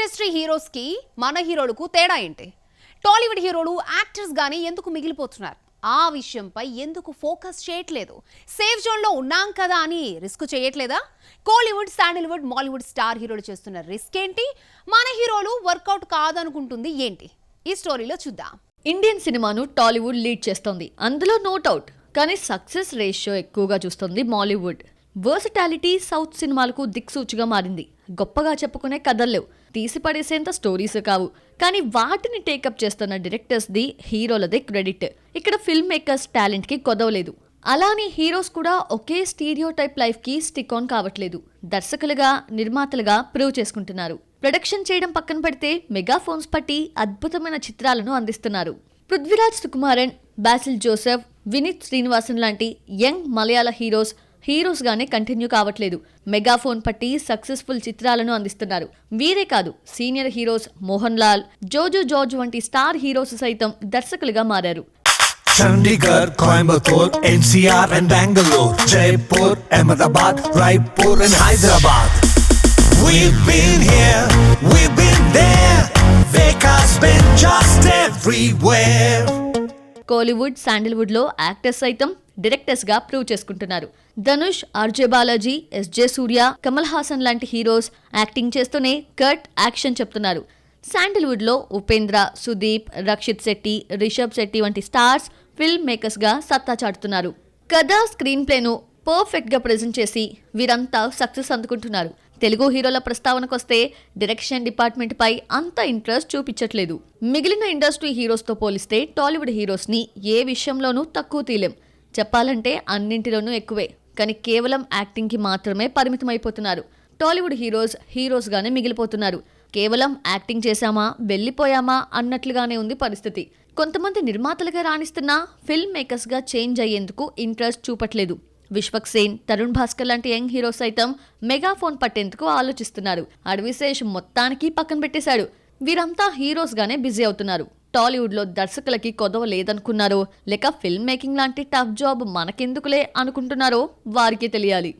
Industry heroes కి మన హీరోలకు తేడా ఏంటి? టాలీవుడ్ హీరోలు యాక్టర్స్ గానీ ఎందుకు మిగిలిపోతున్నారు? ఆ విషయంపై ఎందుకు ఫోకస్ చేయట్లేదు? సేఫ్ జోన్ లో ఉన్నాం కదా అని రిస్క్ చేయట్లేదా? కోలీవుడ్, శాండిల్వుడ్, మాలీవుడ్ స్టార్ హీరోలు చేస్తున్న రిస్క్ ఏంటి? మన హీరోలు వర్కౌట్ కాదనుకుంటుంది ఏంటి? ఈ స్టోరీలో చూద్దాం. ఇండియన్ సినిమాను టాలీవుడ్ లీడ్ చేస్తోంది, అందులో నో డౌట్. కానీ సక్సెస్ రేషియో ఎక్కువగా చూస్తుంది మాలీవుడ్. వర్సటాలిటీ సౌత్ సినిమాలకు దిక్సూచిగా మారింది. గొప్పగా చెప్పుకునే కథల్లేవు, తీసి పడేసేంత స్టోరీస్ కావు. కానీ వాటిని టేకప్ చేస్తున్న డైరెక్టర్స్ ది, హీరోలదే క్రెడిట్. ఇక్కడ ఫిల్మ్ మేకర్స్ టాలెంట్ కి కొదవలేదు. అలానే హీరోస్ కూడా ఒకే స్టీరియో టైప్ లైఫ్ కి స్టిక్ ఆన్ కావట్లేదు. దర్శకులుగా, నిర్మాతలుగా ప్రూవ్ చేసుకుంటున్నారు. ప్రొడక్షన్ చేయడం పక్కన పెడితే మెగాఫోన్స్ పట్టి అద్భుతమైన చిత్రాలను అందిస్తున్నారు. పృథ్వీరాజ్ సుకుమారన్, బాసిల్ జోసెఫ్, వినీత్ శ్రీనివాసన్ లాంటి యంగ్ మలయాళ హీరోస్ గానే కంటిన్యూ కావట్లేదు. మెగాఫోన్ పట్టి సక్సెస్ఫుల్ చిత్రాలను అందిస్తున్నారు. వీరే కాదు, సీనియర్ హీరోస్ మోహన్ లాల్, జోజో జార్జ్ వంటి స్టార్ హీరోస్ సైతం దర్శకులుగా మారారు. Chandigarh, Coimbatore, NCR and Bangalore, Jaipur, Ahmedabad, Raipur and Hyderabad. We've been here, we've been there, Veka's been just everywhere. Kollywood, Sandalwood లో యాక్టర్స్ సైతం డైరెక్టర్స్ గా ప్రూవ్ చేసుకుంటున్నారు. ధనుష్, ఆర్జే బాలాజీ, ఎస్జే సూర్య, కమల్ హాసన్ లాంటి హీరోస్ యాక్టింగ్ చేస్తూనే కట్ యాక్షన్ చెప్తున్నారు. శాండిల్వుడ్ లో ఉపేంద్ర, సుదీప్, రక్షిత్ శెట్టి, రిషబ్ శెట్టి వంటి స్టార్స్ ఫిల్మ్ మేకర్స్ గా సత్తా చాటుతున్నారు. కథ, స్క్రీన్ ప్లేను పర్ఫెక్ట్ గా ప్రెజెంట్ చేసి వీరంతా సక్సెస్ అందుకుంటున్నారు. తెలుగు హీరోల ప్రస్తావనకొస్తే డైరెక్షన్ డిపార్ట్మెంట్ పై అంత ఇంట్రెస్ట్ చూపించట్లేదు. మిగిలిన ఇండస్ట్రీ హీరోస్ తో పోలిస్తే టాలీవుడ్ హీరోస్ ని ఏ విషయంలోనూ తక్కువ తీయలేం. చెప్పాలంటే అన్నింటిలోనూ ఎక్కువే. కానీ కేవలం యాక్టింగ్ కి మాత్రమే పరిమితం అయిపోతున్నారు. టాలీవుడ్ హీరోస్ గానే మిగిలిపోతున్నారు. కేవలం యాక్టింగ్ చేశామా, వెళ్ళిపోయామా అన్నట్లుగానే ఉంది పరిస్థితి. కొంతమంది నిర్మాతలుగా రాణిస్తున్నా ఫిల్మ్ మేకర్స్ గా చేంజ్ అయ్యేందుకు ఇంట్రెస్ట్ చూపట్లేదు. విశ్వక్ సేన్, తరుణ్ భాస్కర్ లాంటి యంగ్ హీరోస్ సైతం మెగాఫోన్ పట్టేందుకు ఆలోచిస్తున్నారు. అడవిశేష్ మొత్తానికి పక్కన పెట్టేశాడు. వీరంతా హీరోస్ గానే బిజీ అవుతున్నారు. టాలీవుడ్ లో దర్శకులకి కొదవ లేదనుకున్నారో, లేక ఫిల్మ్ మేకింగ్ లాంటి టఫ్ జాబ్ మనకెందుకులే అనుకుంటున్నారో వారికి తెలియాలి.